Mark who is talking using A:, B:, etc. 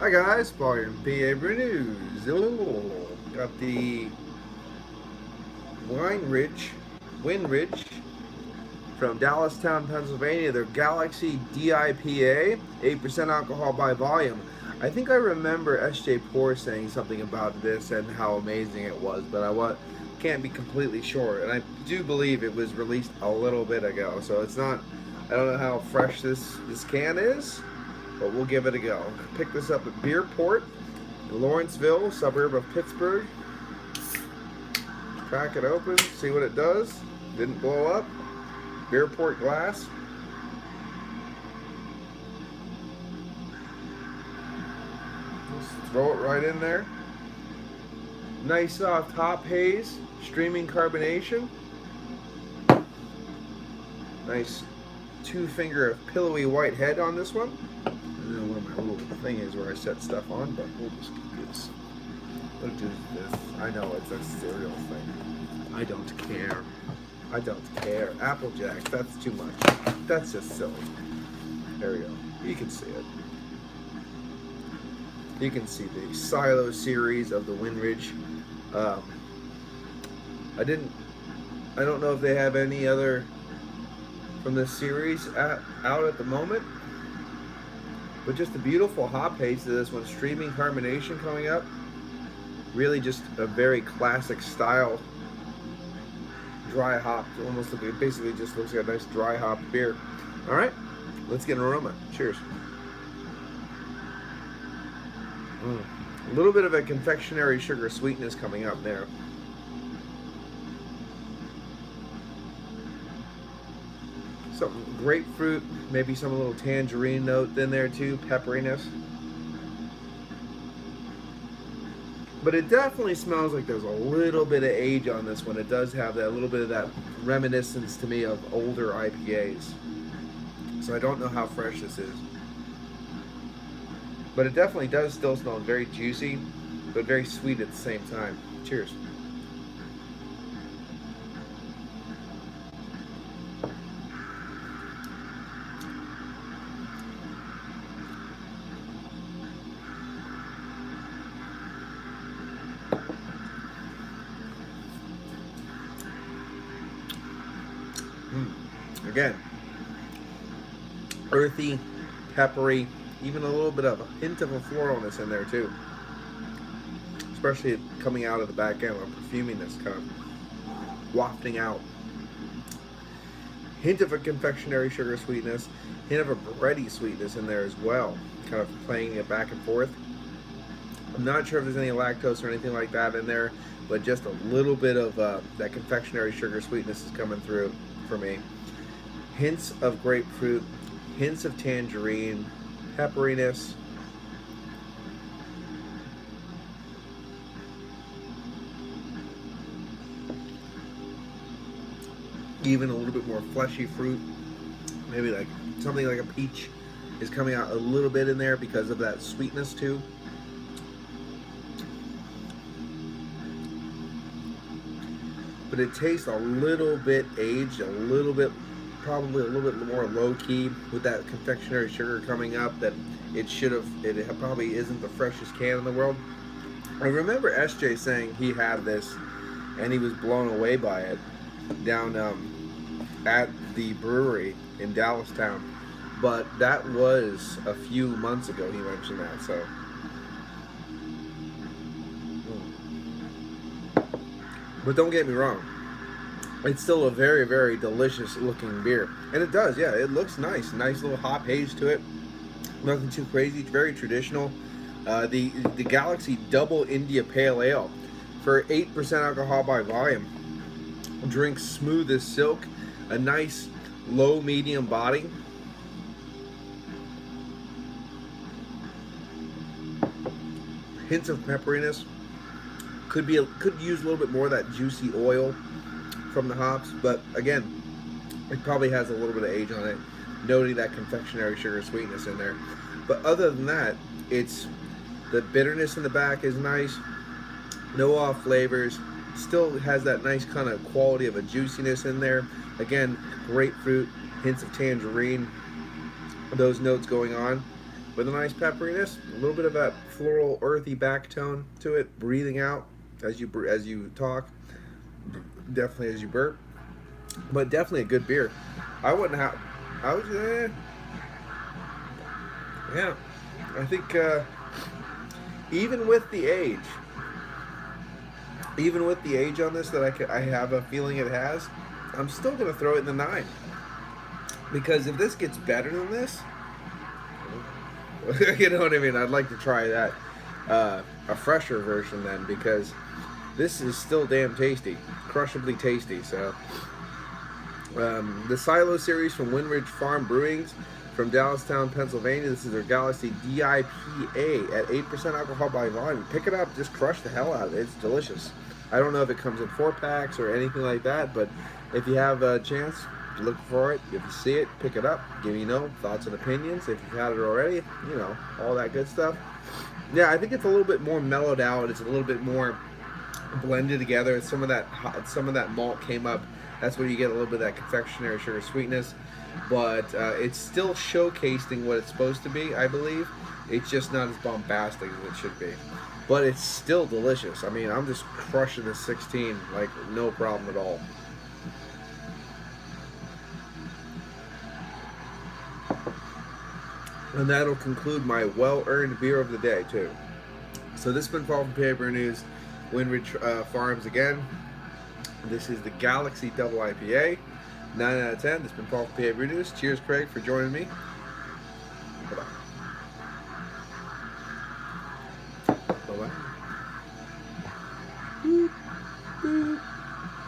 A: Hi guys, Paul here from PABrewNews. Got the Wyndridge from Dallastown, Pennsylvania. Their Galaxy DIPA, 8% alcohol by volume. I think I remember SJ Poor saying something about this and how amazing it was, but can't be completely sure. And I do believe it was released a little bit ago, so it's not. I don't know how fresh this can is, but we'll give it a go. Pick this up at Beerport in Lawrenceville, suburb of Pittsburgh. Crack it open, see what it does. Didn't blow up. Beerport glass. Just throw it right in there. Nice soft hop haze, streaming carbonation. Nice 2-finger pillowy white head on this one. I don't know where my little thing is where I set stuff on, but we'll just do this. We'll do this. I know it's a cereal thing. I don't care. I don't care. Apple Jacks, that's too much. That's just silly. There we go. You can see it. You can see the Silo series of the Wyndridge. I don't know if they have any other from this series out at the moment, but just a beautiful hop haze to this one. Streaming carbonation coming up. Really just a very classic style dry hop. It basically just looks like a nice dry hop beer. All right, let's get an aroma. Cheers. A little bit of a confectionery sugar sweetness coming up there. Some grapefruit, maybe some little tangerine note in there too, pepperiness. But it definitely smells like there's a little bit of age on this one. It does have that little bit of that reminiscence to me of older IPAs. So I don't know how fresh this is. But it definitely does still smell very juicy, but very sweet at the same time. Cheers. Again, earthy, peppery, even a little bit of a hint of a floralness in there too. Especially coming out of the back end, a perfuminess kind of wafting out. Hint of a confectionery sugar sweetness, hint of a bready sweetness in there as well, kind of playing it back and forth. I'm not sure if there's any lactose or anything like that in there, but just a little bit of that confectionery sugar sweetness is coming through for me. Hints of grapefruit, hints of tangerine, pepperiness. Even a little bit more fleshy fruit. Maybe like something like a peach is coming out a little bit in there because of that sweetness too. But it tastes a little bit aged, a little bit, probably a little bit more low-key with that confectionery sugar coming up that it probably isn't the freshest can in the world. I remember SJ saying he had this and he was blown away by it down at the brewery in Dallastown, but that was a few months ago he mentioned that, so. But don't get me wrong, it's still a very, very delicious looking beer. And it does, yeah, it looks nice. Nice little hop haze to it. Nothing too crazy, it's very traditional. The Galaxy Double India Pale Ale for 8% alcohol by volume. Drinks smooth as silk, a nice low medium body. Hints of pepperiness. Could use a little bit more of that juicy oil from the hops, but again, it probably has a little bit of age on it, noting that confectionery sugar sweetness in there. But other than that, it's the bitterness in the back is nice, no off flavors, still has that nice kind of quality of a juiciness in there. Again, grapefruit, hints of tangerine, those notes going on. with a nice pepperiness, a little bit of that floral, earthy back tone to it, breathing out as you talk, definitely as you burp, but definitely a good beer. I wouldn't have. I was yeah. I think even with the age, on this that I have a feeling it has, I'm still gonna throw it in the 9 because if this gets better than this, you know what I mean. I'd like to try that a fresher version then because this is still damn tasty, crushably tasty. So the Silo series from Wyndridge Farm Brewings from Dallastown, Pennsylvania. This is their Galaxy DIPA at 8% alcohol by volume. Pick it up, just crush the hell out of it. It's delicious. I don't know if it comes in 4-packs or anything like that, but if you have a chance, look for it. If you see it, pick it up. Give me thoughts and opinions. If you've had it already, all that good stuff. Yeah, I think it's a little bit more mellowed out. It's a little bit more blended together. Some of that malt came up. That's where you get a little bit of that confectionery sugar sweetness. But it's still showcasing what it's supposed to be, I believe. It's just not as bombastic as it should be. But it's still delicious. I mean, I'm just crushing this 16 like no problem at all. And that'll conclude my well-earned beer of the day, too. So this has been Paul from PABrewNews, Wyndridge Farms again. This is the Galaxy Double IPA, 9 out of 10. This has been Paul from PABrewNews. Cheers, Craig, for joining me.